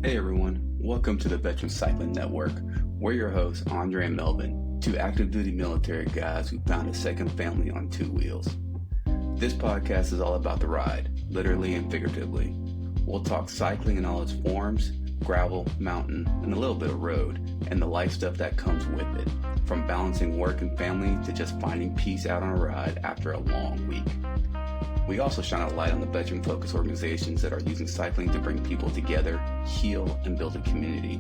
Hey everyone, welcome to the Veteran Cycling Network. We're your hosts, Andre and Melvin, two active duty military guys who found a second family on two wheels. This podcast is all about the ride, literally and figuratively. We'll talk cycling in all its forms, gravel, mountain, and a little bit of road, and the life stuff that comes with it, from balancing work and family to just finding peace out on a ride after a long week. We also shine a light on the veteran-focused organizations that are using cycling to bring people together, heal, and build a community.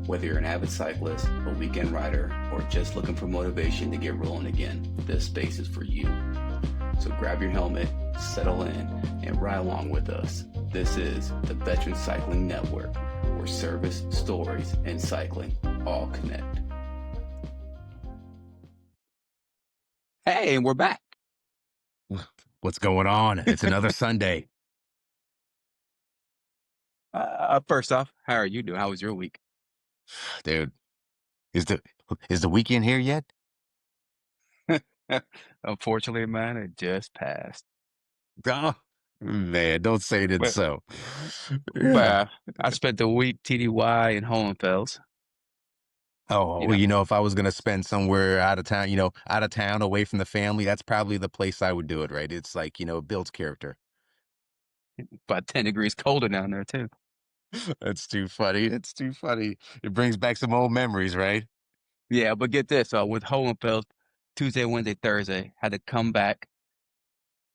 Whether you're an avid cyclist, a weekend rider, or just looking for motivation to get rolling again, this space is for you. So grab your helmet, settle in, and ride along with us. This is the Veteran Cycling Network, where service, stories, and cycling all connect. Hey, and we're back. What's going on? It's another Sunday. First off, how are you doing? How was your week? Dude, is the weekend here yet? Unfortunately, man, it just passed. Oh, man, don't say it isn't But, so. but I spent the week TDY in Hohenfels. Oh, well, if I was going to spend somewhere out of town, away from the family, that's probably the place I would do it, right? It's like, it builds character. About 10 degrees colder down there, too. That's too funny. It's too funny. It brings back some old memories, right? Yeah, but get this. With Hohenfels, Tuesday, Wednesday, Thursday, had to come back,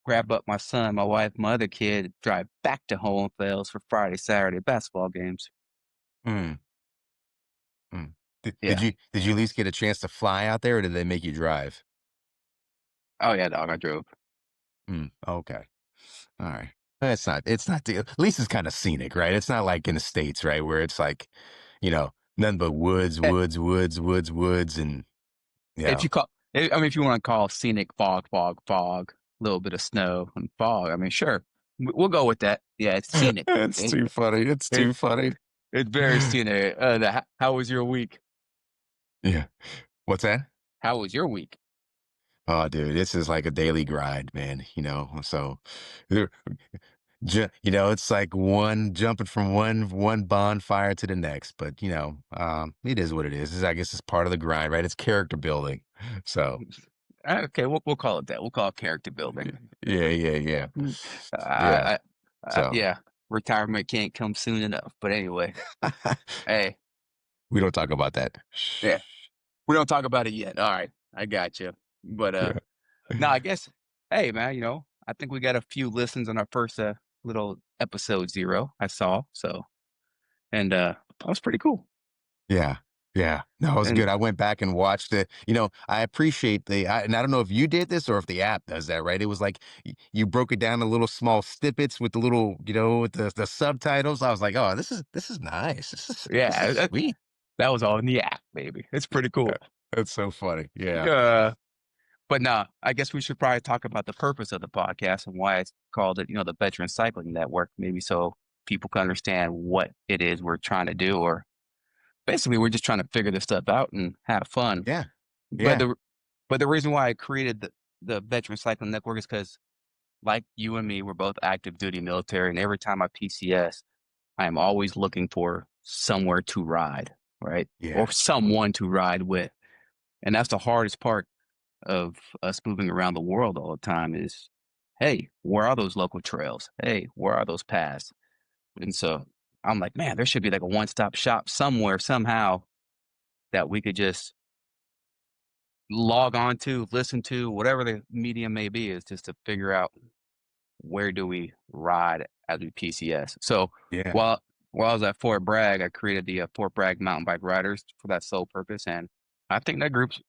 grab up my son, my wife, my other kid, drive back to Hohenfels for Friday, Saturday basketball games. Mm. Did Yeah. you did you at least get a chance to fly out there, or did they make you drive? Oh, yeah, dog, I drove. Okay. All right. At least it's kind of scenic, right? It's not like in the States, right? Where it's like, nothing but woods, Eh, woods, woods, woods, woods. And, you If know, you call, if you want to call scenic fog, a little bit of snow and fog, sure, we'll go with that. Yeah, it's scenic. it's too funny. It's It, too funny. it's very scenic. How was your week? Yeah. What's that? How was your week? Oh, dude, this is like a daily grind, man. So, there- it's like jumping from one bonfire to the next. But it is what it is. I guess it's part of the grind, right? It's character building. So, Okay, we'll call it that. We'll call it character building. yeah. Mm. Yeah. I, So, yeah, retirement can't come soon enough. But anyway, hey, we don't talk about that. yeah, we don't talk about it yet. All right, I got you. But Yeah. no, I guess, hey, man, I think we got a few listens on our first little episode 0. I saw and that was pretty cool. Yeah. Yeah. No, it was And good. I went back and watched it. I appreciate and I don't know if you did this or if the app does that, right? It was like you broke it down to little small snippets with the little, with the subtitles. I was like, oh, this is nice. This is yeah, sweet. that was all in the app, baby. It's pretty Yeah. cool. That's so funny. Yeah. But nah, I guess we should probably talk about the purpose of the podcast and why it's called it, the Veteran Cycling Network, maybe so people can understand what it is we're trying to do, or basically we're just trying to figure this stuff out and have fun. Yeah. But Yeah. the reason why I created the Veteran Cycling Network is because, like you and me, we're both active duty military, and every time I PCS, I am always looking for somewhere to ride, right? Yeah. Or someone to ride with. And that's the hardest part of us moving around the world all the time is, hey, where are those local trails? Hey, where are those paths? And so I'm like, man, there should be like a one-stop shop somewhere, somehow, that we could just log on to, listen to, whatever the medium may be, is just to figure out where do we ride as we PCS. So Yeah. while while I was at Fort Bragg, I created the Fort Bragg Mountain Bike Riders for that sole purpose, and I think that groups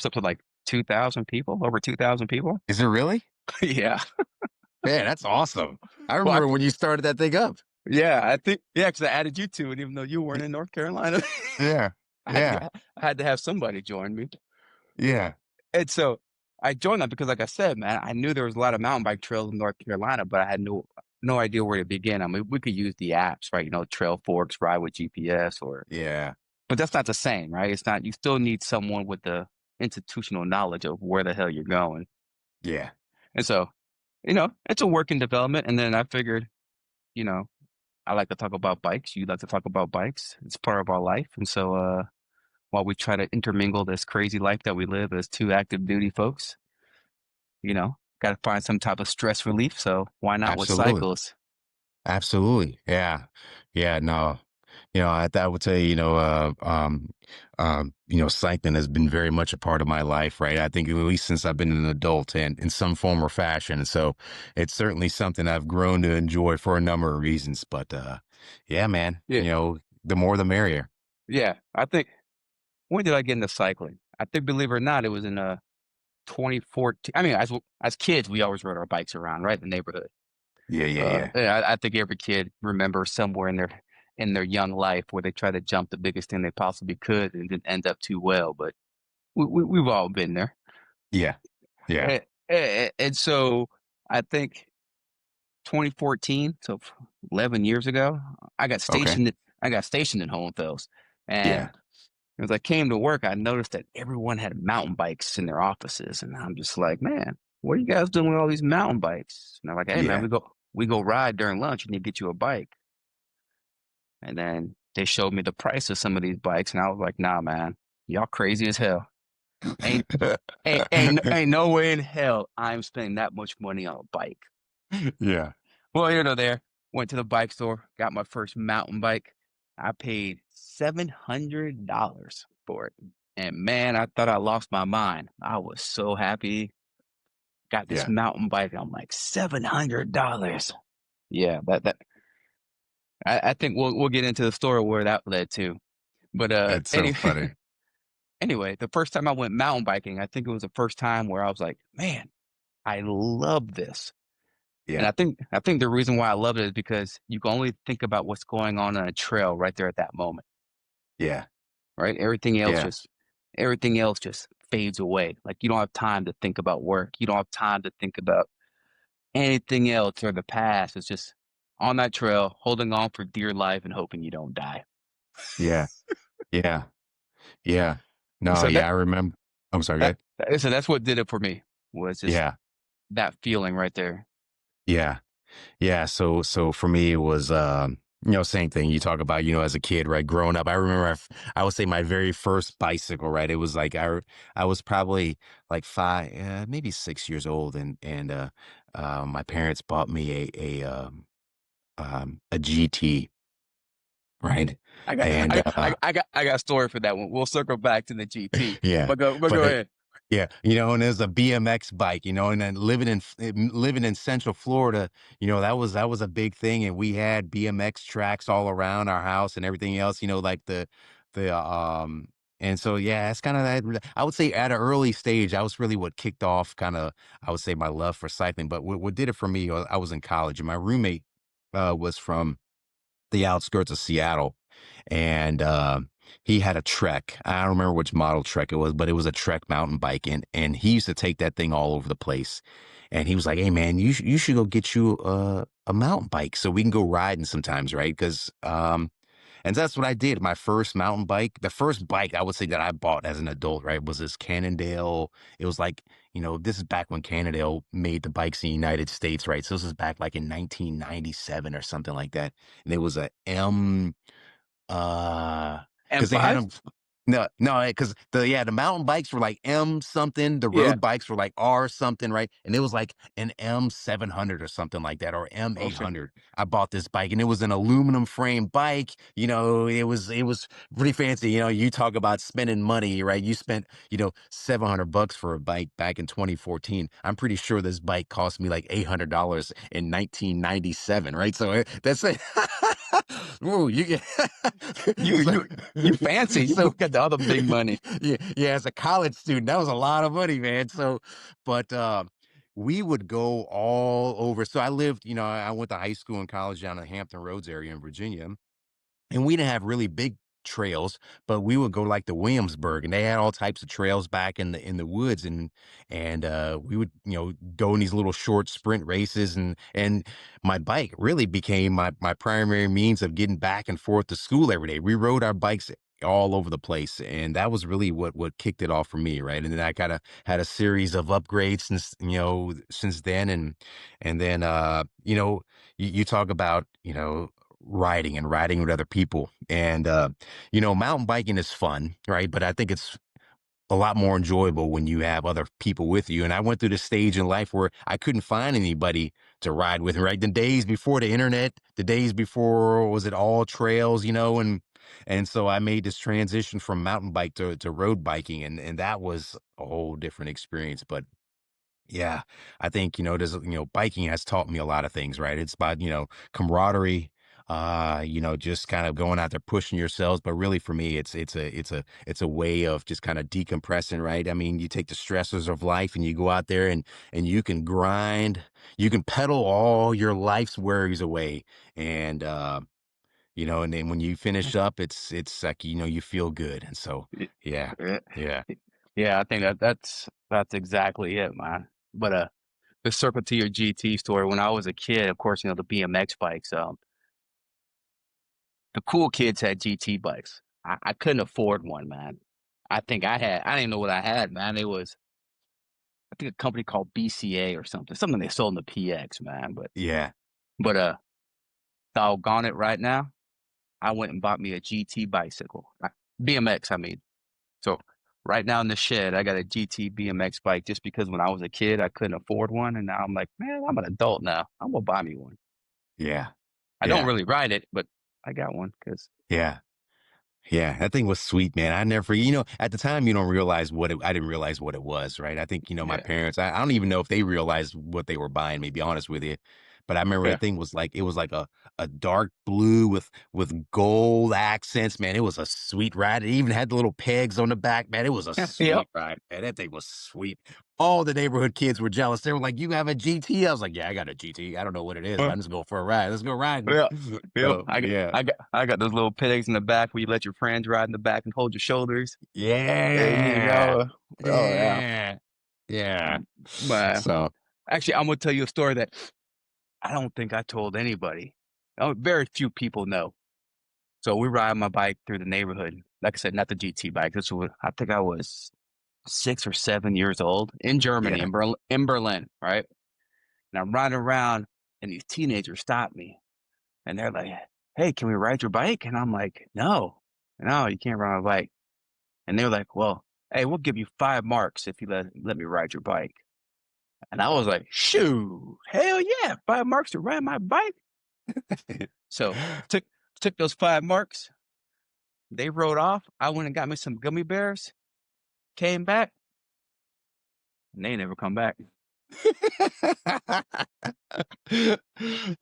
up to like 2,000 people, over 2,000 people. Is it really? Yeah. Man, that's awesome. I Well, remember when you started that thing up. I think, because I added you to it, even though you weren't in North Carolina. Yeah. I had to Yeah. get, I had to have somebody join me. Yeah. And so I joined that because, like I said, man, I knew there was a lot of mountain bike trails in North Carolina, but I had no idea where to begin. I mean, we could use the apps, right? Trail Forks, Ride with GPS, Yeah. but that's not the same, right? It's not. You still need someone with the institutional knowledge of where the hell you're going. Yeah. And so, it's a work in development. And then I figured, you know, I like to talk about bikes. You like to talk about bikes. It's part of our life. And so, while we try to intermingle this crazy life that we live as two active duty folks, got to find some type of stress relief. So why not with Absolutely. cycles? Absolutely. Yeah. Yeah. No, I would say, cycling has been very much a part of my life, right? I think at least since I've been an adult and in some form or fashion. So it's certainly something I've grown to enjoy for a number of reasons. But yeah, man, Yeah. the more the merrier. Yeah. I think, when did I get into cycling? I think, believe it or not, it was in 2014. I mean, as kids, we always rode our bikes around, right? The neighborhood. Yeah, yeah, yeah. Yeah, I think every kid remembers somewhere in their young life where they try to jump the biggest thing they possibly could and didn't end up too well. But we've all been there. Yeah. Yeah. And so I think 2014, so 11 years ago, I got Okay. stationed. I got stationed in Hohenfels, Yeah. and as I came to work, I noticed that everyone had mountain bikes in their offices, and I'm just like, man, what are you guys doing with all these mountain bikes? And they're like, hey, man, Yeah. we go ride during lunch. You need to get you a bike. And then they showed me the price of some of these bikes, and I was like, nah, man, y'all crazy as hell. Ain't ain't no way in hell I'm spending that much money on a bike. Yeah. Well, here nor there. Went to the bike store, got my first mountain bike. I paid $700 for it. And man, I thought I lost my mind. I was so happy. Got this Yeah. mountain bike. I'm like, $700. Yeah, I think we'll get into the story where that led to. But That's so funny. anyway, the first time I went mountain biking, I think it was the first time where I was like, man, I love this. And Yeah. I think the reason why I love it is because you can only think about what's going on a trail right there at that moment, Yeah. right? Yeah. Everything else just fades away. Like you don't have time to think about work. You don't have time to think about anything else or the past. It's just on that trail, holding on for dear life and hoping you don't die. Yeah. Yeah. Yeah. No, So yeah, I remember. I'm sorry, go that ahead. so that's what did it for me was just Yeah. that feeling right there. Yeah. Yeah. So for me, it was, same thing you talk about, as a kid, right? Growing up, I remember, I would say my very first bicycle, right? It was like, I was probably like five, maybe 6 years old. And my parents bought me a GT, right? And, I got a story for that one. We'll circle back to the GT, yeah, but but go ahead. yeah, and there's a BMX bike, and then living in Central Florida, that was a big thing, and we had BMX tracks all around our house and everything else, like the and so yeah, it's kind of that. I would say at an early stage, I was really what kicked off kind of, I would say, my love for cycling. But what did it for me, I was in college, and my roommate was from the outskirts of Seattle, and he had a Trek. I don't remember which model Trek it was, but it was a Trek mountain bike, and he used to take that thing all over the place. And he was like, "Hey, man, you should go get you a mountain bike so we can go riding sometimes, right?" Because and that's what I did. My first mountain bike, the first bike I would say that I bought as an adult, right, was this Cannondale. It was like, this is back when Cannondale made the bikes in the United States, right? So this is back like in 1997 or something like that. And it was a because they had M5? them. No, because the mountain bikes were like M something, the Yeah. road bikes were like R something, right? And it was like an M 700 or something like that, or M eight Okay. hundred. I bought this bike, and it was an aluminum frame bike. It was pretty fancy. You talk about spending money, right? You spent $700 for a bike back in 2014. I'm pretty sure this bike cost me like $800 in 1997, right? So that's it. Ooh, you get You so, you you fancy. You so got the other big money. yeah, yeah, as a college student, that was a lot of money, man. So, but we would go all over. So I lived, I went to high school and college down in the Hampton Roads area in Virginia, and we didn't have really big trails, but we would go like to Williamsburg, and they had all types of trails back in the woods, and we would go in these little short sprint races, and my bike really became my primary means of getting back and forth to school every day. We rode our bikes all over the place, and that was really what kicked it off for me, right? And then I kind of had a series of upgrades since then, and then you talk about riding and riding with other people. And, mountain biking is fun, right? But I think it's a lot more enjoyable when you have other people with you. And I went through this stage in life where I couldn't find anybody to ride with me, right? The days before the internet, the days before was it all trails, and so I made this transition from mountain bike to road biking, and that was a whole different experience. But yeah, I think, biking has taught me a lot of things, right? It's about, camaraderie, just kind of going out there pushing yourselves. But really for me, it's a way of just kind of decompressing, right? I mean, you take the stressors of life and you go out there and you can grind, you can pedal all your life's worries away. And and then when you finish up, it's like, you feel good. And so Y- yeah, Yeah, yeah, yeah, I think that's exactly it, man. But the circle to your GT story. When I was a kid, of course, the BMX bikes. The cool kids had GT bikes. I couldn't afford one, man. I didn't know what I had, man. It was, I think, a company called BCA or something they sold in the PX, man. yeah, But doggone it, right now, I went and bought me a GT bicycle, BMX, I mean. So right now in the shed, I got a GT BMX bike just because when I was a kid, I couldn't afford one, and now I'm like, man, I'm an adult now. I'm gonna buy me one. yeah, I don't yeah, really ride it, but I got one because yeah. Yeah, that thing was sweet, man. I never, at the time, you don't realize I didn't realize what it was, right? I think, my yeah, parents, I don't even know if they realized what they were buying, to be honest with you. But I remember yeah, that thing it was like a dark blue with gold accents, man. It was a sweet ride. It even had the little pegs on the back, man. It was a yep. sweet ride, man. That thing was sweet. All the neighborhood kids were jealous. They were like, "You have a GT?" I was like, "Yeah, I got a GT. I don't know what it is, but I'm just going for a ride. Let's go riding." Yeah. Yep. So yeah. I got those little pegs in the back where you let your friends ride in the back and hold your shoulders. There you Yeah. go. Oh yeah. Yeah. Yeah. But So, actually, I'm gonna tell you a story that I don't think I told anybody. Very few people know. So we ride my bike through the neighborhood. Like I said, not the GT bike. I think I was 6 or 7 years old in Germany, yeah. in Berlin, right? And I'm riding around, and these teenagers stop me, and they're like, "Hey, can we ride your bike?" And I'm like, "No, you can't ride my bike." And they're like, "Well, hey, we'll give you 5 marks if you let me ride your bike." And I was like, "Shoo, hell yeah, 5 marks to ride my bike." So took took those 5 marks. They rode off. I went and got me some gummy bears. Came back, and they never come back.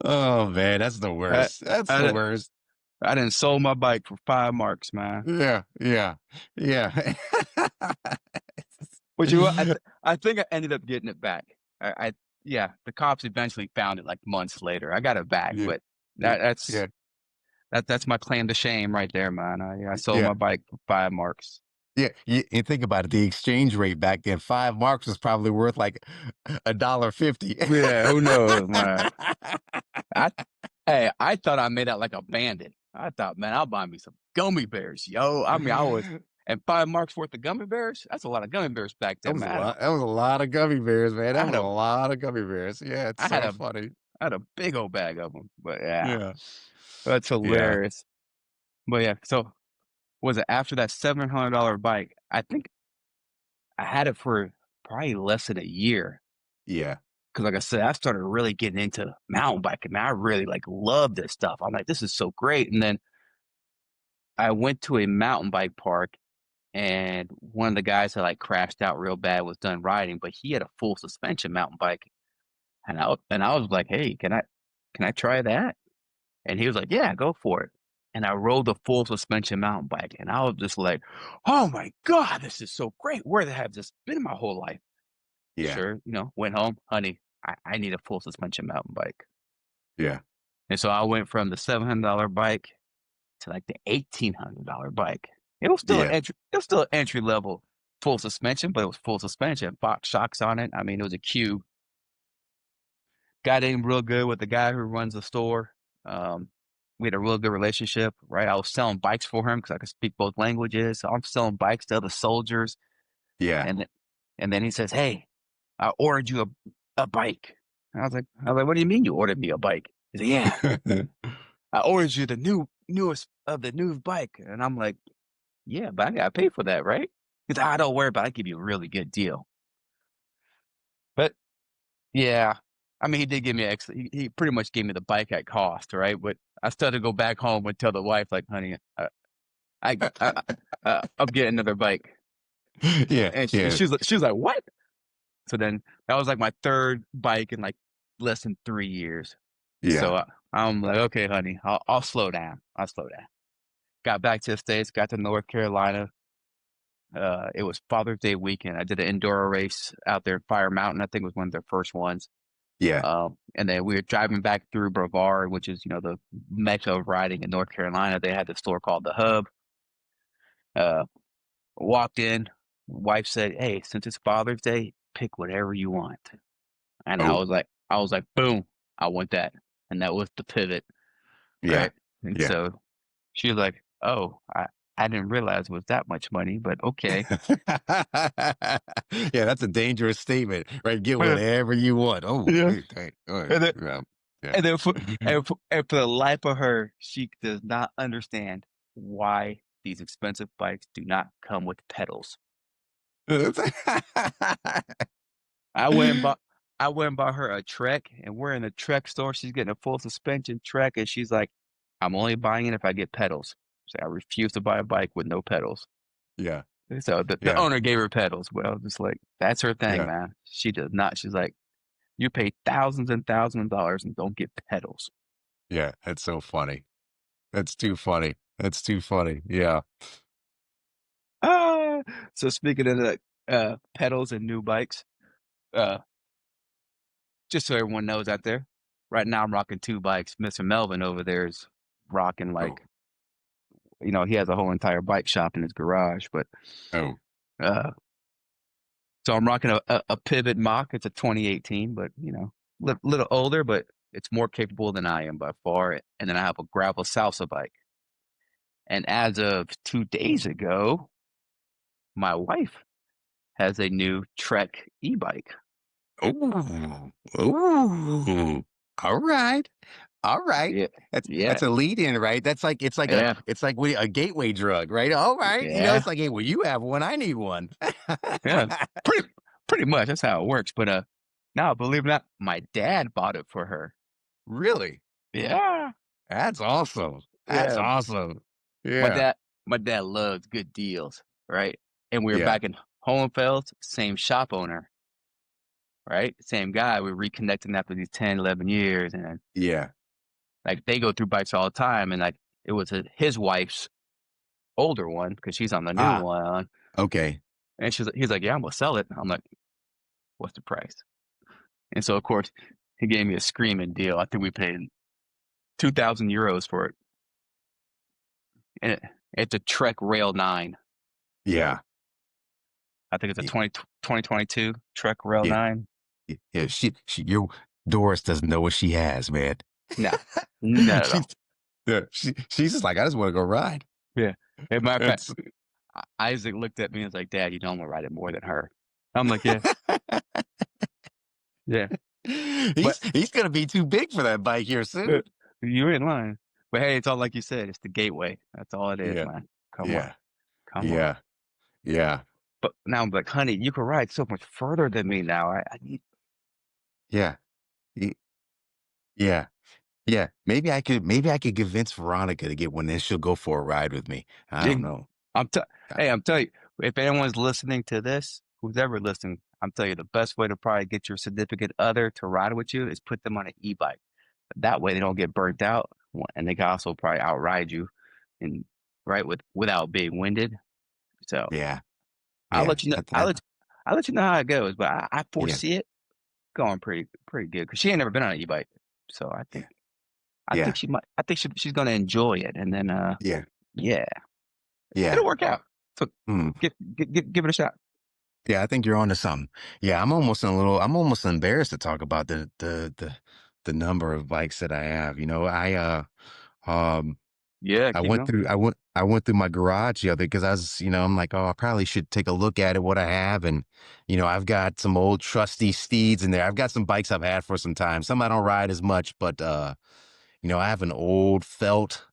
Oh man, that's the I worst. That's the I, worst. I done sold my bike for 5 marks, man. Yeah, yeah, yeah. Which I think I ended up getting it back. I yeah, the cops eventually found it like months later. I got it back, Yeah, but yeah, that that's yeah, that's my claim to shame right there, man. I sold yeah. my bike for 5 marks. Yeah, and think about it. The exchange rate back then, 5 marks was probably worth like $1.50. Yeah, who knows, man. I Hey, I thought I made out like a bandit. I thought, man, I'll buy me some gummy bears, yo. I mean, I was and 5 marks worth of gummy bears. That's a lot of gummy bears back That then, was a man. lot. That was a lot of gummy bears, man. I That had was a a lot of gummy bears. Yeah, it's I had so a funny. I had a big old bag of them. But yeah, Yeah, that's yeah, hilarious. But yeah, so was it after that $700 bike? I think I had it for probably less than a year. yeah, Cause like I said, I started really getting into mountain biking. Man, I really like love this stuff. I'm like, this is so great. And then I went to a mountain bike park and one of the guys that like crashed out real bad was done riding, but he had a full suspension mountain bike. And I was like, hey, can I try that? And he was like, yeah, go for it. And I rode the full suspension mountain bike. And I was just like, oh my God, this is so great. Where the have this been my whole life? yeah, Sure, went home, honey, I need a full suspension mountain bike. yeah, And so I went from the $700 bike to like the $1,800 bike. yeah, It was still an entry level full suspension, but it was full suspension, Fox shocks on it. I mean, it was a cube. Got in real good with the guy who runs the store. Um, we had a real good relationship, right? I was selling bikes for him because I could speak both languages. So I'm selling bikes to other soldiers. yeah. And, th- and then he says, hey, I ordered you a bike. And I was like, what do you mean you ordered me a bike? He said, yeah, I ordered you the newest of the newest bike. And I'm like, yeah, but I gotta pay for that, right? He's like, I don't worry about it. I give you a really good deal. But yeah, I mean, he did give me extra. He pretty much gave me the bike at cost, right? But I still had to go back home and tell the wife, like, honey, I'm getting another bike. Yeah, And yeah, she was like, what? So then that was like my third bike in like less than 3 years. yeah, So I'm like, okay, honey, I'll slow down. I'll slow down. Got back to the States, got to North Carolina. It was Father's Day weekend. I did an indoor race out there in Fire Mountain. I think it was one of their first ones. yeah, And then we were driving back through Brevard, which is, the mecca of riding in North Carolina. They had the store called The Hub. Uh, Walked in, wife said, hey, since it's Father's Day, pick whatever you want. And oh, I was like, boom, I want that. And that was the pivot, yeah, right? And yeah. so she was like, oh, I didn't realize it was that much money, but okay. Yeah, that's a dangerous statement, right? Get Yeah. whatever you want. Oh, Yeah. hey, hey, oh, And then, yeah, yeah. and then and for the life of her, she does not understand why these expensive bikes do not come with pedals. I went and bought I went and bought her a Trek, and we're in the Trek store. She's getting a full suspension Trek, and she's like, "I'm only buying it if I get pedals." So I refuse to buy a bike with no pedals. Yeah, So the yeah, owner gave her pedals. Well, just like that's her thing, yeah, man. She does not. She's like, "You pay thousands and thousands of dollars and don't get pedals." yeah. That's so funny. That's too funny. That's too funny. Yeah. Ah, so speaking of the pedals and new bikes, uh, just so everyone knows out there, right now I'm rocking two bikes. Mr. Melvin over there is rocking Oh, like he has a whole entire bike shop in his garage. But oh, uh, so I'm rocking a Pivot Mach. It's a 2018, but little older, but it's more capable than I am by far. And then I have a gravel salsa bike. And as of 2 days ago, my wife has a new Trek e-bike. oh, oh. All right. All right. Yeah, yeah, That's a lead in, right? That's like yeah, it's like a gateway drug, right? All right. It's yeah, like, hey, well, you have one, I need one. yeah. Pretty, pretty much. That's how it works. But now believe it or not, my dad bought it for her. Really? Yeah, That's awesome. That's yeah. awesome. My Yeah. dad, my dad loves good deals, right? And we were Yeah. back in Hohenfels, same shop owner, right? Same guy. We're reconnecting after these 10, 11 years. And Yeah. like they go through bikes all the time. And like it was his wife's older one because she's on the new Ah, one. okay. And he's like, yeah, I'm going to sell it. I'm like, what's the price? And so, of course, he gave me a screaming deal. I think we paid 2,000 euros for it. And it's a Trek Rail 9. So Yeah. I think it's a Yeah. 2022 Trek Rail Yeah. 9. Yeah. Your Doris doesn't know what she has, man. No, not at she's all. yeah, she's just like, I just want to go ride. Yeah. As a matter of fact, It's Isaac looked at me and was like, Dad, you don't want to ride it more than her. I'm like, yeah, yeah. But he's gonna be too big for that bike here uh, soon. you ain't lying. But hey, it's all like you said. It's the gateway. That's all it is, Yeah. man. Come on. Yeah. Come on. Yeah. Yeah. But now I'm like, honey, you can ride so much further than me now. I need. Yeah. y- Yeah. Yeah. Maybe I could convince Veronica to get one, then she'll go for a ride with me. I don't know. I'm t- Uh, hey, I'm telling you, if anyone's listening to this, who's ever listening, I'm telling you, the best way to probably get your significant other to ride with you is put them on an e-bike. That way they don't get burnt out, and they can also probably outride you, and right without being winded. So Yeah. I'll Yeah. let you know. I'll let you know how it goes, but I Yeah. foresee it going pretty good because she ain't never been on an e-bike. So Yeah. I think Yeah. she might. I think she's gonna enjoy it, and then Yeah. yeah, Yeah. it'll work out. So Mm. give it a shot. Yeah, I think you're onto something. Yeah, I'm almost embarrassed to talk about the number of bikes that I have. Um Yeah, I keep went going. through I went through my garage the other because I was, I'm like, oh, I probably should take a look at it, what I have. And, I've got some old trusty steeds in there. I've got some bikes I've had for some time. Some I don't ride as much, but I have an old felt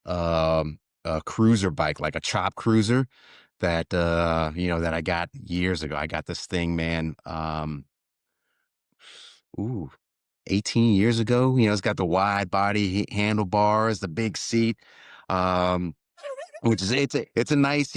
cruiser bike, like a chop cruiser that that I got years ago. I got this thing, man. Ooh, 18 years ago. It's got the wide body handlebars, the big seat. Um, which is it's a nice,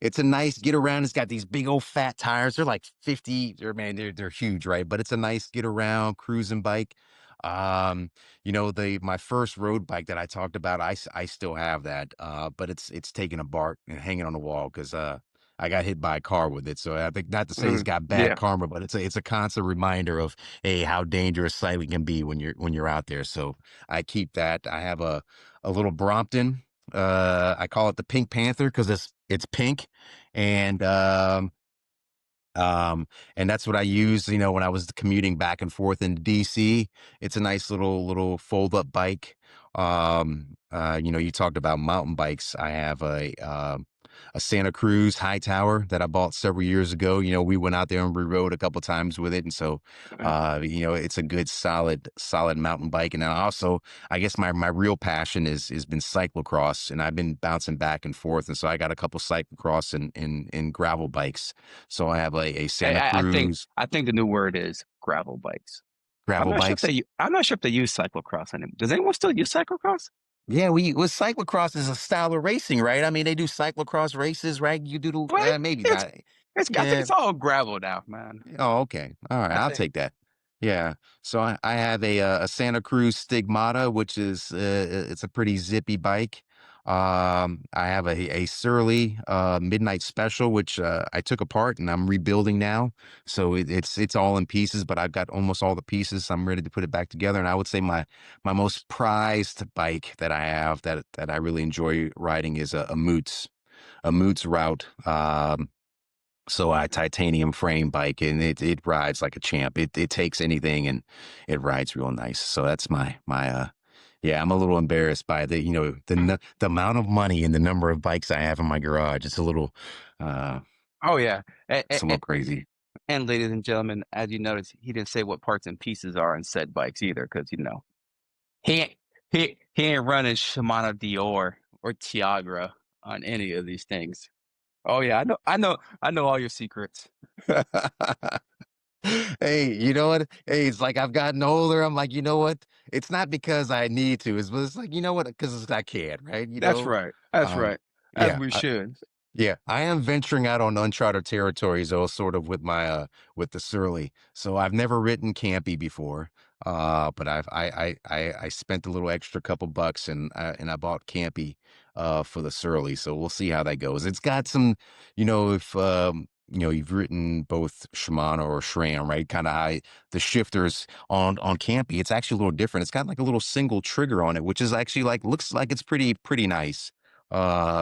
it's a nice get around. It's got these big old fat tires. They're like 50, man, they're huge, right? But it's a nice get around cruising bike. The my first road bike that I talked about, I still have that. But it's taken apart and hanging on the wall because I got hit by a car with it. So I think not to say it's got bad Yeah. karma, but it's a constant reminder of, hey, how dangerous cycling can be when you're out there. So I keep that. I have a little Brompton. I call it the Pink Panther because it's pink, and um, and that's what I used, when I was commuting back and forth into DC. It's a nice little fold up bike. You talked about mountain bikes. I have a Santa Cruz High Tower that I bought several years ago. We went out there and we rode a couple times with it, and so it's a good solid mountain bike. And then also, I guess my real passion is been cyclocross, and I've been bouncing back and forth, and so I got a couple cyclocross and gravel bikes. So I have a I, Santa I I think Cruz I think the new word is gravel bikes. gravel bikes. I'm not sure if they use cyclocross anymore. Does anyone still use cyclocross? Yeah, cyclocross is a style of racing, right? I mean, they do cyclocross races, right? You do But maybe it's not. I think Yeah. it's all gravel now, man. Oh, okay. All right. I I'll think take that. Yeah. So I have a Santa Cruz Stigmata, which is it's a pretty zippy bike. I have a Surly Midnight Special, which I took apart and I'm rebuilding now. So it's all in pieces, but I've got almost all the pieces. I'm ready to put it back together. And I would say my most prized bike that I have that I really enjoy riding is a Moots route. So I titanium frame bike, and it rides like a champ. It takes anything and it rides real nice. So that's my yeah, I'm a little embarrassed by the amount of money and the number of bikes I have in my garage. Uh oh yeah. it's a little crazy. And ladies and gentlemen, as you notice, he didn't say what parts and pieces are in said bikes either, because he ain't he ain't running Shimano Dior or Tiagra on any of these things. Oh yeah, I know all your secrets. Hey, you know what? Hey, it's like I've gotten older. I'm like, you know what? It's not because I need to. It's like, you know what? Because I can, right? That's right. That's Um, right. As yeah. we should. Yeah, I am venturing out on uncharted territories, though, sort of with my with the Surly. So I've never ridden Campy before, but I spent a little extra couple bucks and I bought Campy for the Surly. So we'll see how that goes. It's got some, if you've ridden both Shimano or SRAM, right? Kind of high the shifters on Campy. It's actually a little different. It's got like a little single trigger on it, which is actually like looks like it's pretty nice.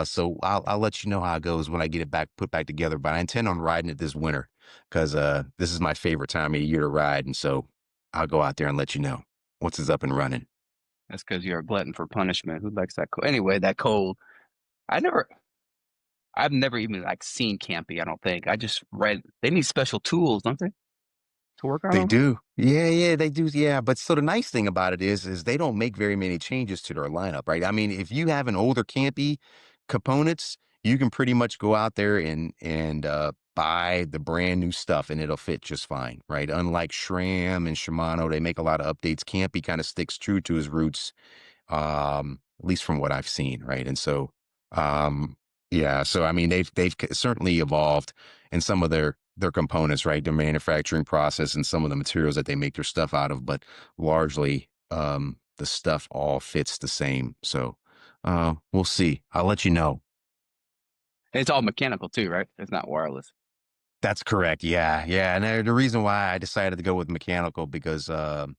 So I'll let you know how it goes when I get it put back together. But I intend on riding it this winter because this is my favorite time of year to ride, and so I'll go out there and let you know once it's up and running. That's because you're a glutton for punishment. Who likes that cold? Anyway, that cold. I never I've never even like seen Campy, I don't think. I just read they need special tools, don't they? To work on They them? do. Yeah, they do. Yeah. But so the nice thing about it is they don't make very many changes to their lineup, right? I mean, if you have an older Campy components, you can pretty much go out there and buy the brand new stuff and it'll fit just fine, right? Unlike SRAM and Shimano, they make a lot of updates. Campy kind of sticks true to his roots, at least from what I've seen, right? And so, um, yeah, so I mean, they've certainly evolved in some of their components, right? Their manufacturing process and some of the materials that they make their stuff out of, but largely, the stuff all fits the same. So, we'll see. I'll let you know. And it's all mechanical too, right? It's not wireless. That's correct. Yeah. And the reason why I decided to go with mechanical because one,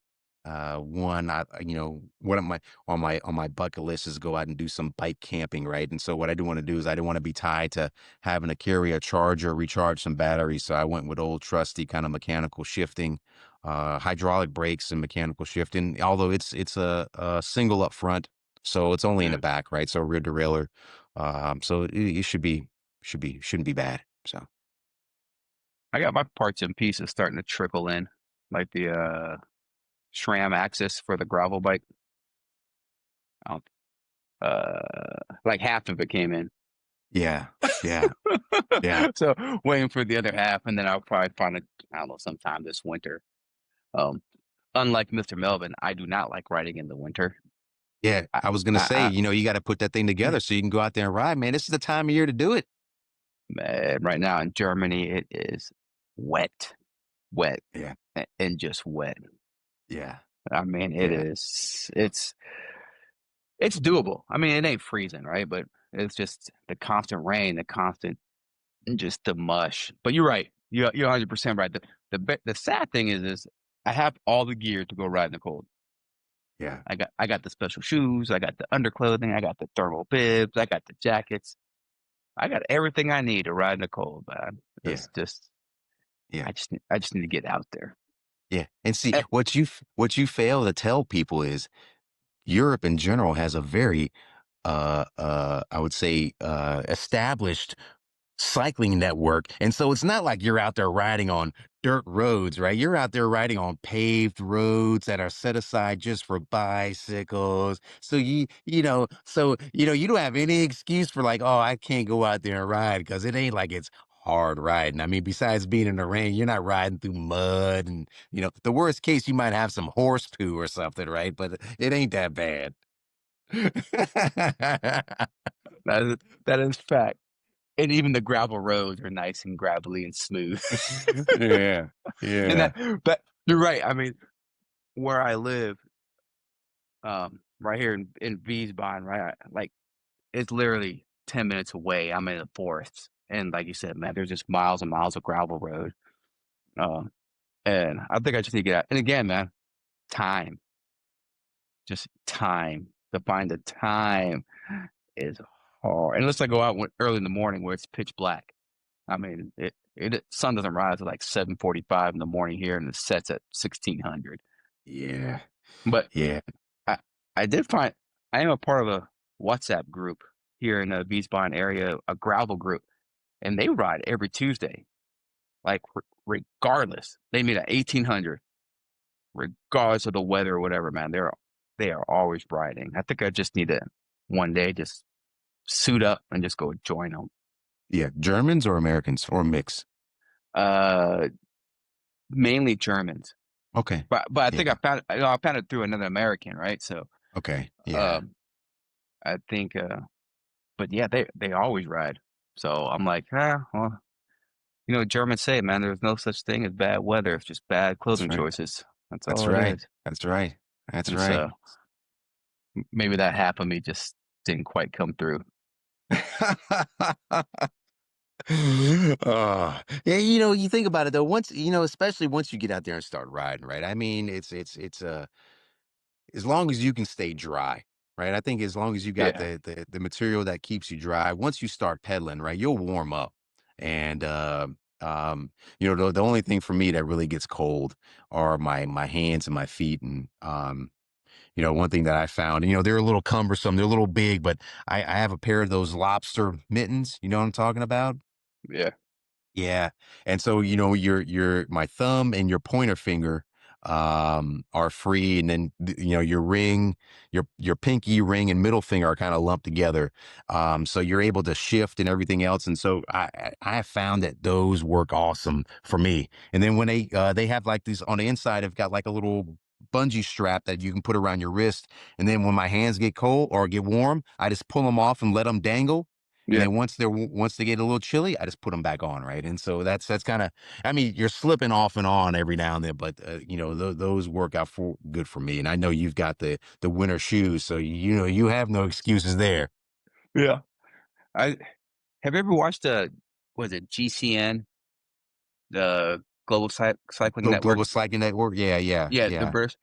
one of my on my bucket list is go out and do some bike camping, right? And so what I do want to do is I didn't want to be tied to having to carry a charger, recharge some batteries. So I went with old trusty kind of mechanical shifting, hydraulic brakes and mechanical shifting. Although it's a single up front, so it's only in the Yeah. back, right? So rear derailleur. So it shouldn't be bad. So. I got my parts and pieces starting to trickle in, like the SRAM axis for the gravel bike. I like half of it came in. Yeah. Yeah. Yeah. So waiting for the other half, and then I'll probably find it, I don't know, sometime this winter. Um, Unlike Mr. Melvin, I do not like riding in the winter. Yeah. I, I was gonna say, I, you got to put that thing together so you can go out there and ride, man. This is the time of year to do it. man, right now in Germany, it is wet, wet, Yeah. and just wet. Yeah. I mean, Yeah. it's doable. I mean, it ain't freezing, right? But it's just the constant rain, the constant, just the mush. But you're right. You're 100% right. The sad thing is I have all the gear to go ride in the cold. Yeah. I got the special shoes, I got the underclothing, I got the thermal bibs, I got the jackets. I got everything I need to ride in the cold, man. Yeah. It's just Yeah. I just need to get out there. Yeah. And see, Eh, what you fail to tell people is Europe in general has a very I would say established cycling network. And so it's not like you're out there riding on dirt roads, right? You're out there riding on paved roads that are set aside just for bicycles. So you don't have any excuse for like, oh, I can't go out there and ride because it ain't like it's hard riding. I mean, besides being in the rain, you're not riding through mud and the worst case you might have some horse poo or something, right? But it ain't that bad. that is fact. And even the gravel roads are nice and gravelly and smooth. Yeah. And Yeah. but you're right. I mean, where I live, right here in Wiesbaden, right? Like it's literally 10 minutes away. I'm in the forest. And like you said, man, there's just miles and miles of gravel road. Um, and I think I just need to get out. And again, man, time, just time to find the time is hard. Unless I go out early in the morning where it's pitch black. I mean, sun doesn't rise at like 7:45 in the morning here, and it sets at 1600. Yeah. But Yeah. I I did find I am a part of a WhatsApp group here in the Wiesbaden area, a gravel group, and they ride every Tuesday, like regardless. They meet at 1800, regardless of the weather or whatever. Man, they are always riding. I think I just need to one day just suit up and just go join them. Yeah. Germans or Americans or mix? Uh, Mainly Germans. Okay. But I think Yeah. I found it through another American, right? So Okay. Yeah. um I think but yeah, they always ride. So I'm like, well, Germans say, man, there's no such thing as bad weather. It's just bad That's clothing right. choices. That's That's all it right. is. That's right. That's And right. so maybe that half of me just didn't quite come through. Yeah, you think about it though, once, especially once you get out there and start riding, right? I mean, it's as long as you can stay dry, right? I think as long as you got Yeah. the material that keeps you dry, once you start pedaling, right, you'll warm up. And the only thing for me that really gets cold are my hands and my feet. And one thing that I found, they're a little cumbersome, they're a little big, but I have a pair of those lobster mittens. You know what I'm talking about? Yeah. Yeah. And so, your my thumb and your pointer finger are free, and then your ring, your pinky ring and middle finger are kind of lumped together. So you're able to shift and everything else. And so I have found that those work awesome for me. And then when they have like these on the inside, have got like a little bungee strap that you can put around your wrist. And then when my hands get cold or get warm, I just pull them off and let them dangle. And Yeah. then once they get a little chilly, I just put them back on, right? And so that's kind of, I mean, you're slipping off and on every now and then, but those work out for good for me. And I know you've got the winter shoes, so you have no excuses there. Yeah. I Have you ever watched was it GCN, the Global Cycling Network? Global Cycling Network, yeah, yeah, Yeah, the yeah, verse.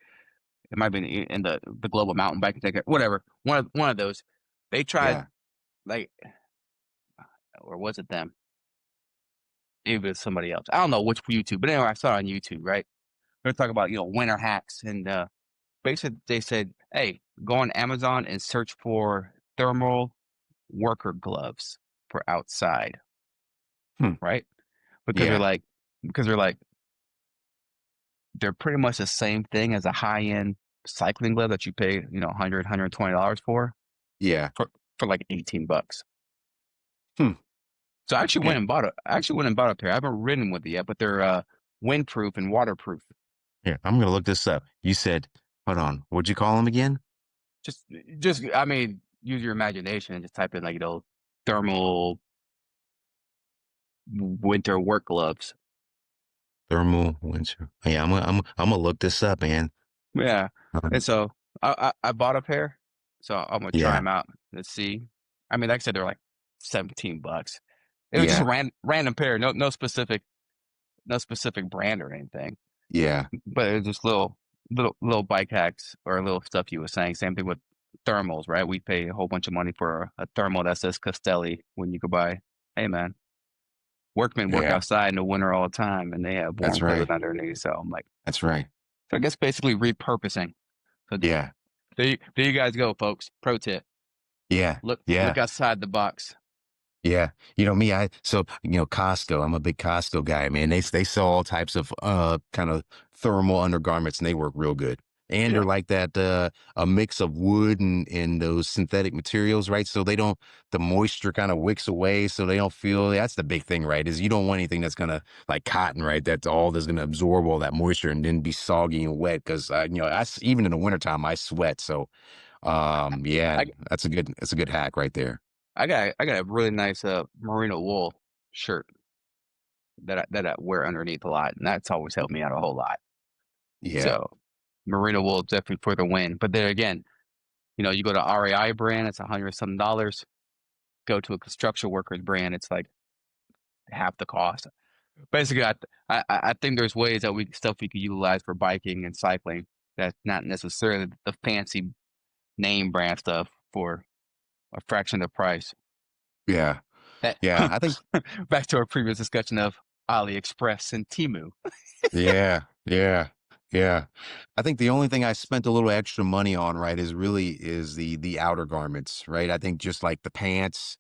It might have been in the Global Mountain Biking Thing, whatever. One of those. They tried yeah. like, or was it them? Maybe it was somebody else. I don't know which YouTube, but anyway, I saw it on YouTube. Right? They're talking about winter hacks, and basically they said, "Hey, go on Amazon and search for thermal worker gloves for outside." Hmm. Right? Because they're Yeah, like, because they're like, they're pretty much the same thing as a high end cycling glove that you pay, you know, $120 Yeah. for for like $18. Hmm. So Yeah. I actually went and bought a pair. I haven't ridden with it yet, but they're windproof and waterproof. Here, I'm gonna look this up. You said, hold on, what'd you call them again? Just just I mean, use your imagination and just type in like, you know, thermal winter work gloves. Thermal winter. Yeah, I'm gonna look this up, man. Yeah. And Um, so I bought a pair. So I'm gonna try yeah, them out. Let's see. I mean, like I said, they're like $17. It was just a yeah, random pair, no specific brand or anything. yeah, But it was just little bike hacks or little stuff you were saying. Same thing with thermals, right? We pay a whole bunch of money for a thermal that says Castelli when you could buy, hey man, workmen work yeah. outside in the winter all the time and they have That's warm clothes right. underneath. So I'm like, That's right. so I guess basically repurposing. So Yeah, there you guys go, folks. Pro tip. yeah, Look yeah. outside the box. Yeah, me, Costco. I'm a big Costco guy, man. They sell all types of kind of thermal undergarments, and they work real good. And they're Yeah. like that a mix of wood and those synthetic materials, right? So they don't the moisture kind of wicks away, so they don't feel. That's the big thing, right? Is you don't want anything that's gonna like cotton, right? That's all that's gonna absorb all that moisture and then be soggy and wet. Because even in the wintertime, I sweat. So yeah, I that's a good hack right there. I got a really nice merino wool shirt that I wear underneath a lot, and that's always helped me out a whole lot. Yeah. So merino wool is definitely for the win. But then again, you know, you go to REI brand, it's 100 some dollars. Go to a construction workers brand, it's like half the cost. Basically, I think there's ways that stuff we could utilize for biking and cycling that's not necessarily the fancy name brand stuff for a fraction of the price. Yeah. That Yeah. I think, back to our previous discussion of AliExpress and Temu. yeah. Yeah. Yeah. I think the only thing I spent a little extra money on, right, is the outer garments, right? I think just like the pants.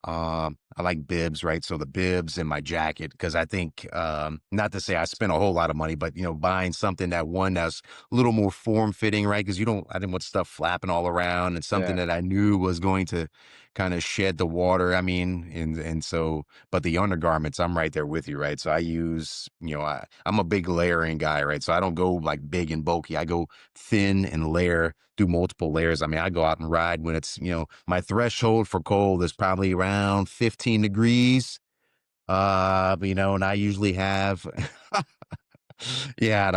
I like bibs, right? So the bibs and my jacket, because I think, not to say I spent a whole lot of money, but buying something that's a little more form fitting, right? Because I didn't want stuff flapping all around and something Yeah. that I knew was going to kind of shed the water. I mean, and so, but the undergarments, I'm right there with you, right? So I use, I'm a big layering guy, right? So I don't go like big and bulky. I go thin and layer, do multiple layers. I mean, I go out and ride when it's, my threshold for cold is probably around 15 degrees. And I usually have yeah, and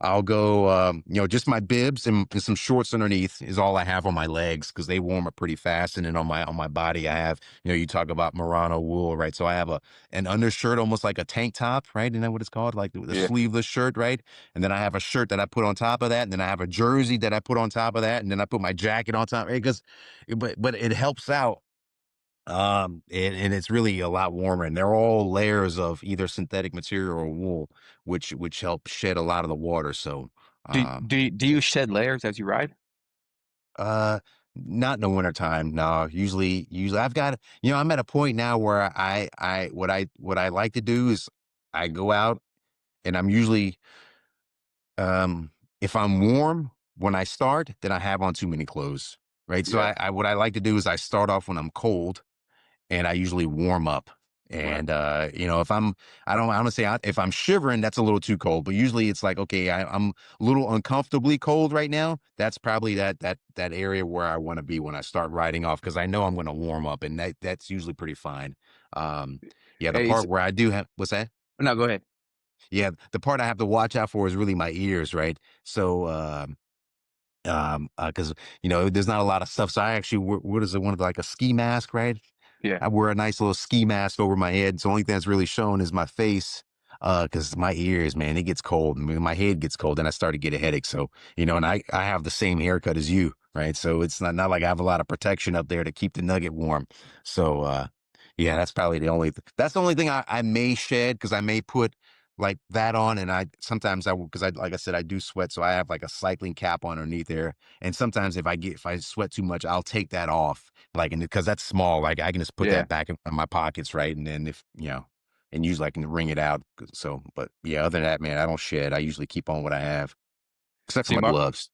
I'll go just my bibs and some shorts underneath is all I have on my legs because they warm up pretty fast. And then on my body I have, you talk about Murano wool, right? So I have an undershirt almost like a tank top, right? Isn't that what it's called? Like the Yeah. sleeveless shirt, right? And then I have a shirt that I put on top of that, and then I have a jersey that I put on top of that, and then I put my jacket on top, right? Because but it helps out and it's really a lot warmer, and they're all layers of either synthetic material or wool, which help shed a lot of the water. So, um, Do you shed layers as you ride? uh, not in the wintertime. No, usually I've got, I'm at a point now where what I like to do is I go out and I'm usually, um, if I'm warm when I start, then I have on too many clothes, right? So Yeah. what I like to do is I start off when I'm cold and I usually warm up. Right. And if I don't say if I'm shivering, that's a little too cold. But usually it's like, okay, I'm a little uncomfortably cold right now. That's probably that area where I want to be when I start riding off because I know I'm going to warm up, and that's usually pretty fine. Um, yeah, the Hey, part where I do have what's that? no, go ahead. Yeah, the part I have to watch out for is really my ears, right? So, because there's not a lot of stuff. So I actually, what is it? One of like a ski mask, right? Yeah. I wear a nice little ski mask over my head. So the only thing that's really showing is my face. Because my ears, man, it gets cold and my head gets cold and I start to get a headache. So, and I have the same haircut as you, right? So it's not like I have a lot of protection up there to keep the nugget warm. So, yeah, that's probably that's the only thing I may shed because I may put like that on. And sometimes because like I said, I do sweat. So I have like a cycling cap underneath there. And sometimes if I sweat too much, I'll take that off like, and because that's small, like I can just put Yeah. that back in my pockets, right? And then if and usually I can wring it out. So, but yeah, other than that, man, I don't shed. I usually keep on what I have. except for See my my gloves.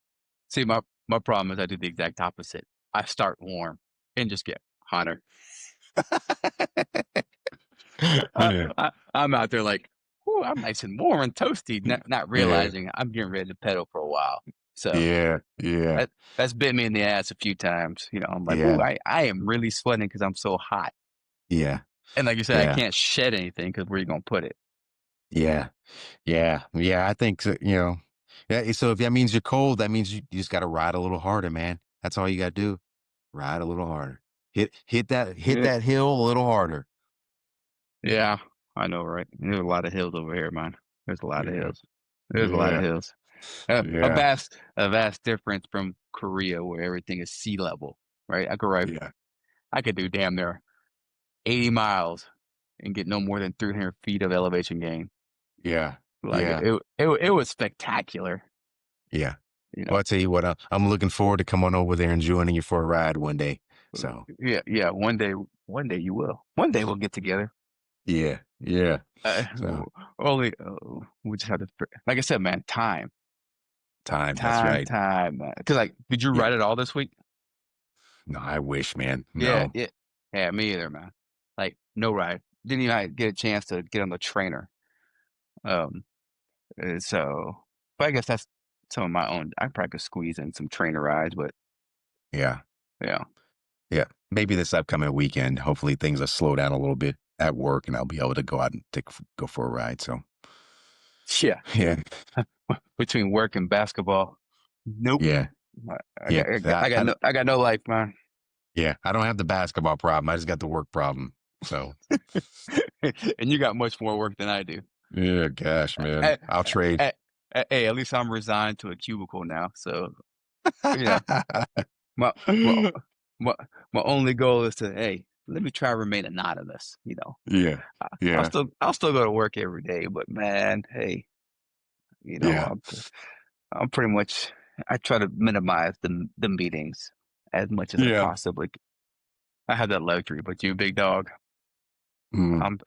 see my problem is I do the exact opposite. I start warm and just get hotter. Yeah, I'm out there like, whoo, I'm nice and warm and toasty, not yeah, realizing I'm getting ready to pedal for a while. So yeah, yeah, that's bit me in the ass a few times. I'm like, ooh, yeah, I am really sweating because I'm so hot. yeah, And like you said, I yeah, can't shed anything because where you gonna put it? yeah, yeah, yeah. I think so, Yeah. So if that means you're cold, that means you just got to ride a little harder, man. That's all you got to do. Ride a little harder. Hit Yeah, that hill a little harder. yeah, I know, right? There's a lot of hills over here, man. There's a lot of Yeah, hills. There's a lot of yeah, hills. yeah, A vast difference from Korea, where everything is sea level, right? yeah, I could do damn near 80 miles and get no more than 300 feet of elevation gain. yeah, Like yeah, it was spectacular. yeah. You Well, know, I tell you what, I'm looking forward to coming over there and joining you for a ride one day. So, yeah. One day you will. One day we'll get together. yeah, yeah. Uh, So, only we just have to, like I said, man, that's right. time, man. Because like, did you Yeah. write it all this week? No, I wish, man. Yeah, No. yeah, me either, man. Like, no ride. Didn't even get a chance to get on the trainer. Um, so, but I guess that's some of my own. I probably could squeeze in some trainer rides, but Yeah. yeah, Yeah. Maybe this upcoming weekend, hopefully things will slow down a little bit at work and I'll be able to go out and go for a ride. So, yeah. yeah. Between work and basketball, nope. Yeah. Yeah. I got no life, man. Yeah. I don't have the basketball problem. I just got the work problem. So, And you got much more work than I do. yeah, gosh, man. Eh, I'll trade. eh, Hey, at least I'm resigned to a cubicle now. So, you know, my my my my only goal is to, hey, let me try to remain anonymous. Yeah. Yeah. I'll still go to work every day, but man, hey, you know, Yeah. I'm I'm pretty much I try to minimize the meetings as much as I Yeah. possibly. I have that luxury, but you, big dog, Mm. I'm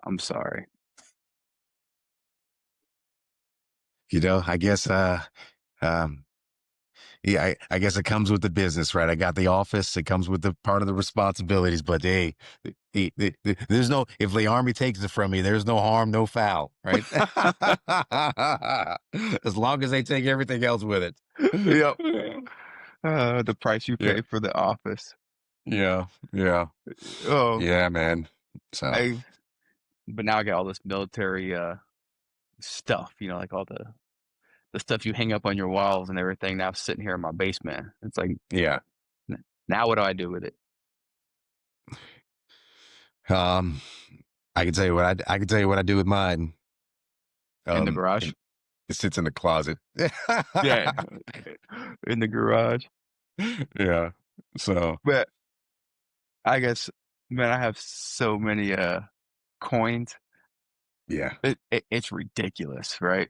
I'm sorry. I guess, um, yeah, I guess it comes with the business, right? I got the office. It comes with the part of the responsibilities, but hey, there's no, if the army takes it from me, there's no harm, no foul, right? As long as they take everything else with it. Yep. The price you Yeah. pay for the office. Yeah. Yeah. Oh, Yeah, man. So, I. But now I got all this military stuff. Like all the stuff you hang up on your walls and everything. Now sitting here in my basement. It's like, yeah. now what do I do with it? Um, I can tell you I can tell you what I do with mine. In the garage? It sits in the closet. Yeah, in the garage. Yeah. So, But I guess, man, I have so many coins. yeah. It's ridiculous, right?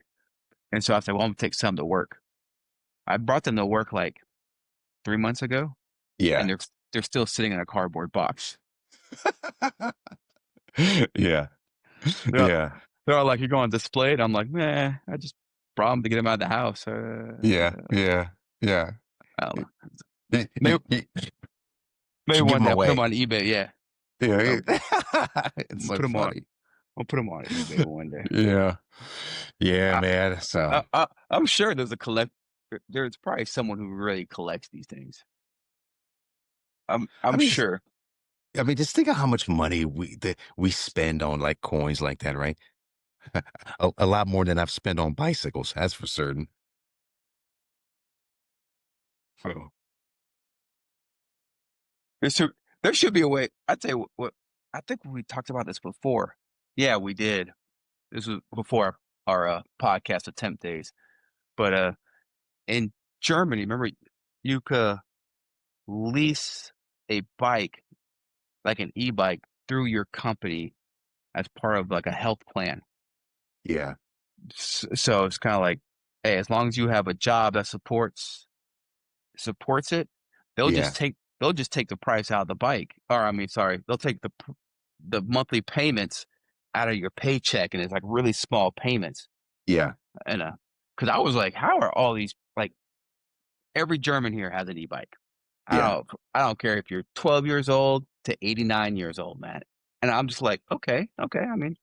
And so I said, well, I'm gonna take some to work. I brought them to work like 3 months ago, and Yeah. they're still sitting in a cardboard box. Yeah. They're all, Yeah. they're all like, "You're going to display it?" I'm like, "Nah, I just brought them to get them out of the house." Yeah. Yeah. Yeah. I don't know. You Maybe maybe should give one them day I'll put them away. on eBay. Yeah, Yeah. I'll, It's I'll so put them on. funny. I'll put them on eBay one day. Yeah. Yeah, I, man. So, I'm sure there's a collect. There's probably someone who really collects these things. I I'm mean, sure. just think of how much money we spend on like coins like that, right? A lot more than I've spent on bicycles, that's for certain. So, There should there should be a way. I'd say what I think we talked about this before. Yeah, we did. This was before our podcast attempt days. But in Germany, remember you could lease a bike, like an e-bike, through your company as part of like a health plan. yeah. So it's kind of like, hey, as long as you have a job that supports it, Yeah. they'll just take the price out of the bike. Or I mean, sorry, they'll take the monthly payments out of your paycheck, and it's like really small payments. Yeah. And because I was like, how are all these, like, every German here has an e-bike. Yeah. I don't care if you're 12 years old to 89 years old, man. And I'm just like, okay. I mean,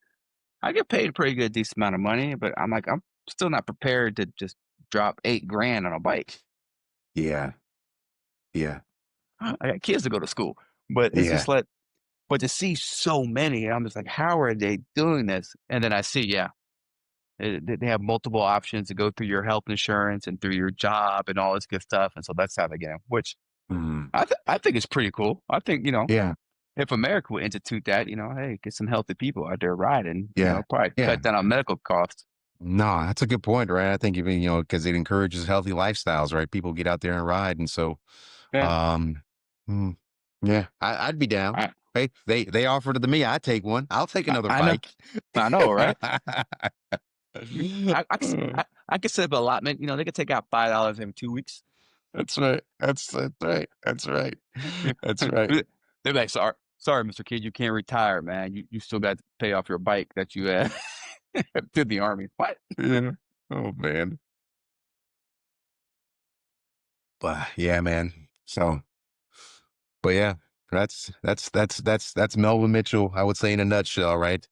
I get paid a pretty good decent amount of money, but I'm like, I'm still not prepared to just drop 8 grand on a bike. Yeah. Yeah. I got kids to go to school, but it's Yeah. just like, but to see so many, I'm just like, how are they doing this? And then I see, yeah, they have multiple options to go through your health insurance and through your job and all this good stuff. And so that's how they get them, which Mm. I think is pretty cool. I think, Yeah. if America would institute that, hey, get some healthy people out there riding, Yeah. probably Yeah. cut down on medical costs. No, that's a good point, right? I think even, because it encourages healthy lifestyles, right? People get out there and ride. And so, Yeah. um, mm, yeah, I'd be down. I, Hey, they offered it to me. I take one. I'll take another I know. bike. I know, right? I could set up an allotment. They could take out $5 every 2 weeks. That's right. That's right. That's right. That's right. They're like, sorry, Mr. Kid, you can't retire, man. You still got to pay off your bike that you had to the army. What? Yeah. Oh man. But yeah, man. So, but yeah, that's Melvin Mitchell. I would say in a nutshell, right?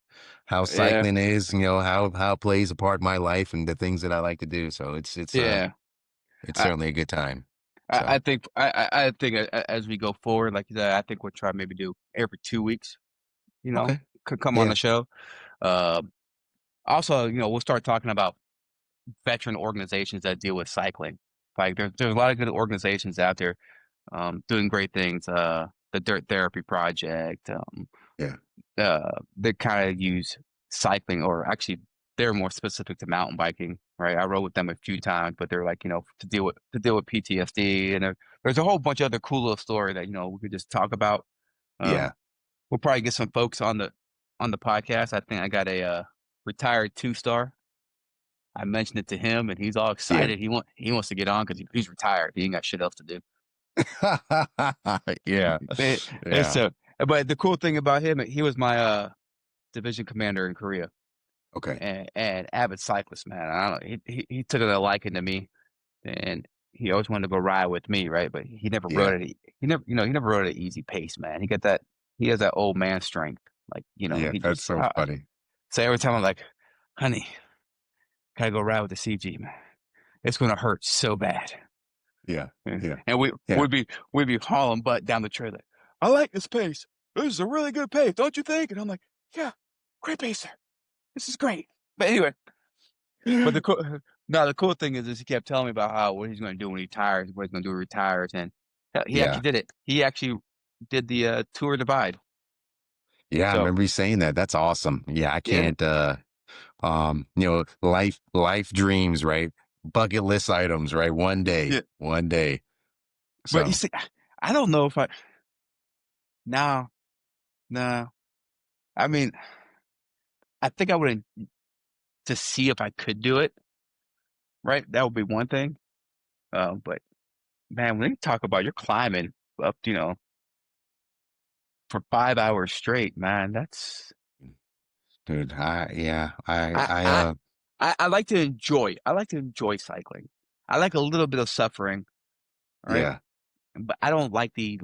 How Yeah, cycling is, how it plays a part in my life and the things that I like to do. So yeah. it's I, certainly a good time. I So think I think as we go forward, like you said, I think we'll try maybe do every 2 weeks. okay. Could come on Yeah. the show. Uh, Also, we'll start talking about veteran organizations that deal with cycling. Like there's a lot of good organizations out there doing great things. The Dirt Therapy Project. Yeah. They kind of use cycling, or actually, they're more specific to mountain biking. Right, I rode with them a few times, but they're like, to deal with PTSD, and there's a whole bunch of other cool little story that we could just talk about. Yeah. We'll probably get some folks on the podcast. I think I got a retired 2-star. I mentioned it to him, and he's all Yeah. excited. He wants to get on because he's retired. He ain't got shit else to do. Yeah. It, it's Yeah. so, but the cool thing about him, he was my division commander in Korea, Okay. and avid cyclist, man. I don't know. He took a liking to me, and he always wanted to go ride with me, right? But he never Yeah. rode it. He never rode at an easy pace, man. He has that old man strength. Like, Yeah. he That's just, so funny. so every time I'm like, honey, gotta go ride with the CG, man. It's gonna hurt so bad. Yeah. Yeah. And we Yeah. we'd be hauling butt down the trailer. I like this pace. This is a really good pace, don't you think? And I'm like, yeah, great pacer. This is great. But anyway, but the cool thing is he kept telling me about what he's going to do when he retires, what he's going to do when he retires, and he Yeah. actually did it. He actually did the Tour Divide. Yeah. I So remember you saying that. That's awesome. Yeah. I yeah, can't, life dreams, right? Bucket list items, right? yeah. One day. But you So see, I don't know if no, no. I mean, I think I would to see if I could do it. Right, that would be one thing. But man, when you talk about you're climbing up, for 5 hours straight, man, that's dude, I I I like to enjoy. I like to enjoy cycling. I like a little bit of suffering, right? yeah, But I don't like the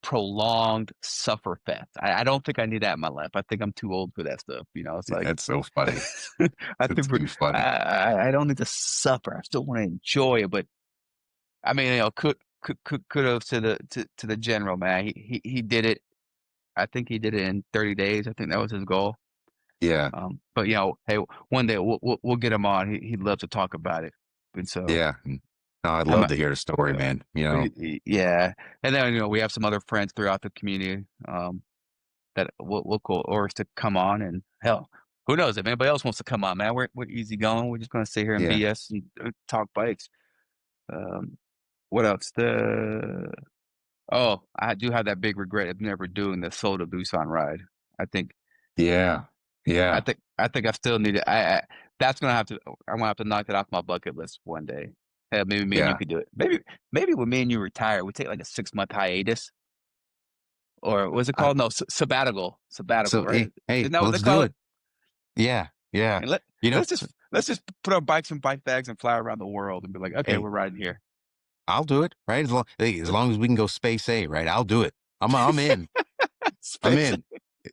prolonged suffer fest. I don't think I need that in my life. I think I'm too old for that stuff. It's like that's so funny. I That's think too funny. I don't need to suffer. I still want to enjoy it, but I mean, kudos to the general, man. He did it. I think he did it in 30 days. I think that was his goal. Yeah, But hey, one day we'll get him on. He'd love to talk about it. And so yeah. No, I'd I'm love to hear the story, man. yeah. And then we have some other friends throughout the community that we'll call or to come on, and hell, who knows if anybody else wants to come on, man. We're easy going. We're just gonna sit here and Yeah, BS and talk bikes. Um, what else? I do have that big regret of never doing the Soda Busan ride. I think yeah, I yeah, think I think I still need it. That's gonna have to. I'm gonna have to knock it off my bucket list one day. Hell, maybe me and you yeah. could do it. Maybe when me and you retire, we take like a 6-month hiatus, or what's it I, called? No, sabbatical, so right? hey, Isn't that what they let's do call it? it. Yeah, yeah. And You know, let's just let's just put our bikes in bike bags and fly around the world and be like, okay, Hey, we're riding here. I'll do it, right? As long as we can go space A, right? I'll do it. I'm in. I'm Space. in.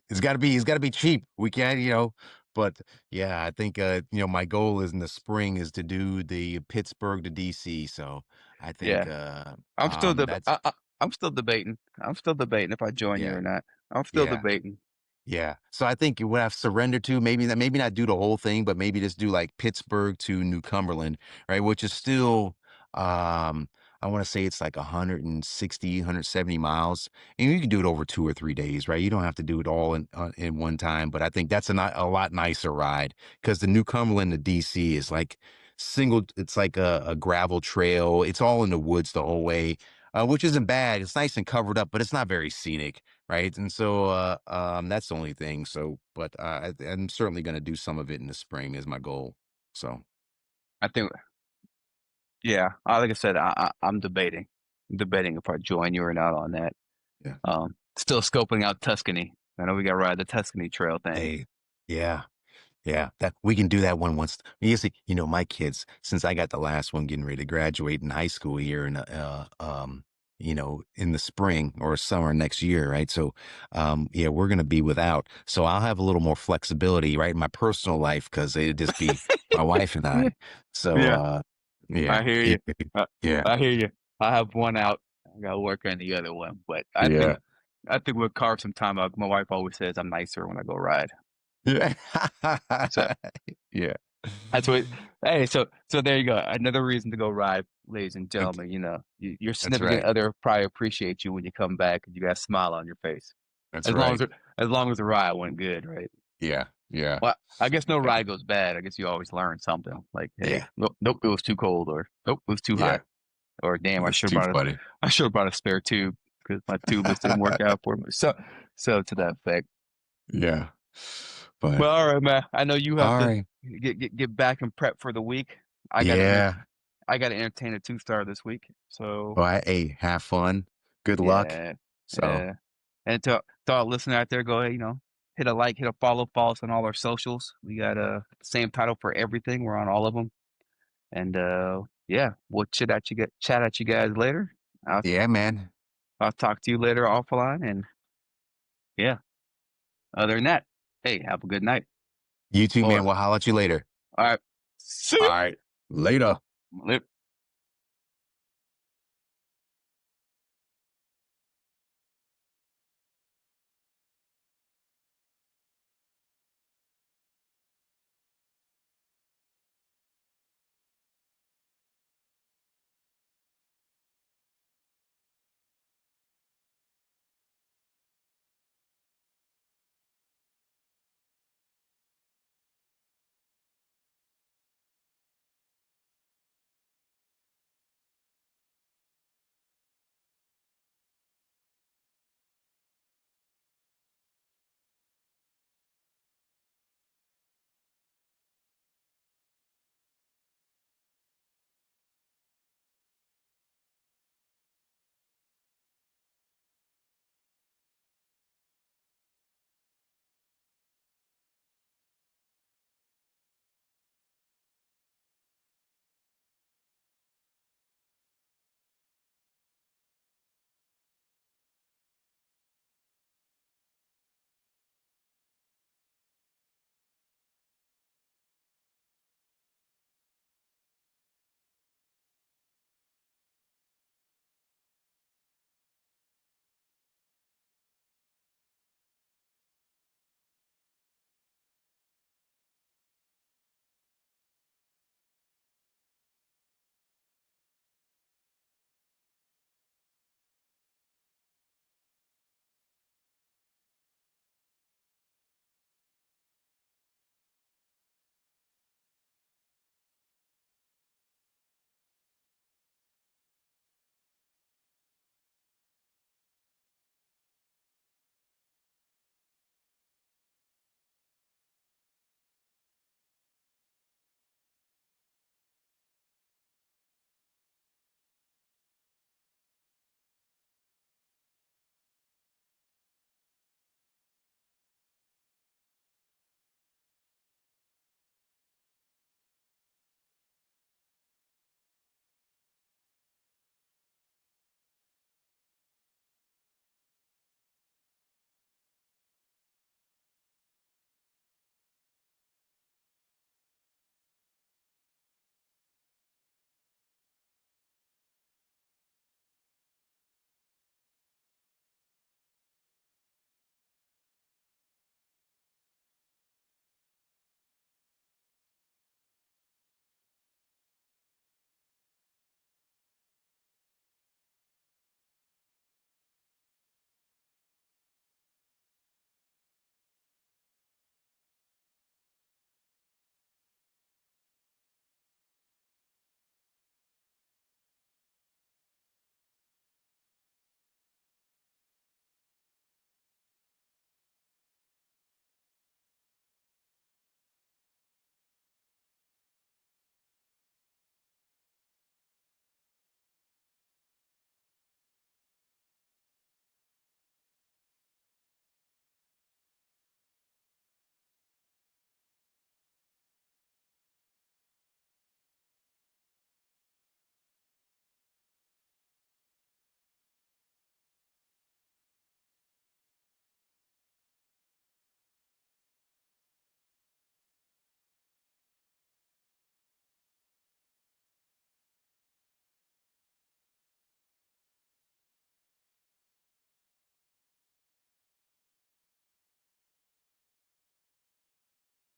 It's gotta be cheap. We can't, but yeah, I think my goal is in the spring is to do the Pittsburgh to DC. So I think Yeah. I'm still that's I'm still debating. I'm still debating if I join you yeah, or not. I'm still yeah. debating. Yeah. So I think what I've surrendered to, maybe not do the whole thing, but maybe just do like Pittsburgh to New Cumberland, right? Which is still, um, I want to say it's like 160, 170 miles. And you can do it over 2 or 3 days, right? You don't have to do it all in one time. But I think that's a lot nicer ride because the New Cumberland to DC is like it's like a gravel trail. It's all in the woods the whole way, which isn't bad. It's nice and covered up, but it's not very scenic. Right. And so that's the only thing. So, but I'm certainly going to do some of it in the spring is my goal. So, I think, yeah. Like I said, I'm debating. I'm debating if I join you or not on that. yeah. Still scoping out Tuscany. I know we got to ride the Tuscany Trail thing. Hey, yeah. Yeah, that we can do that one once. You see, my kids, since I got the last one getting ready to graduate in high school here in the spring or summer next year, right? So, yeah, we're gonna be without. So I'll have a little more flexibility, right, in my personal life because it'd just be my wife and I. So, Yeah, yeah, I hear yeah, you. I, yeah, I hear you. I have one out. I got to work on the other one, but yeah, I think we'll carve some time out. My wife always says I'm nicer when I go ride. yeah, So yeah. that's what. Hey, so there you go. Another reason to go ride, ladies and That's gentlemen. Your that's significant right. other probably appreciate you when you come back and you got a smile on your face. That's As long right. as as long as the ride went good, right? Yeah, yeah, Well, I guess no ride goes bad. I guess you always learn something. Like, hey, yeah, nope, it was too cold, or nope, it was too yeah. hot, or damn, That's too funny. I should have brought a spare tube because my tubeless didn't work out for me. So to that effect. Yeah. But Well, all right, man. I know you have all to right. get back and prep for the week. I got to Yeah. I got to entertain a two-star this week. So Well, hey, have fun. Good luck. yeah, So, yeah. And to our listener out there, go ahead, hit a like, hit a follow us on all our socials. We got same title for everything. We're on all of them. And yeah, we'll chat at you guys later. I'll yeah, man. I'll talk to you later offline. And yeah, other than that, hey, have a good night. You too, man. Or We'll holler at you later. all right, see All right. Later. you.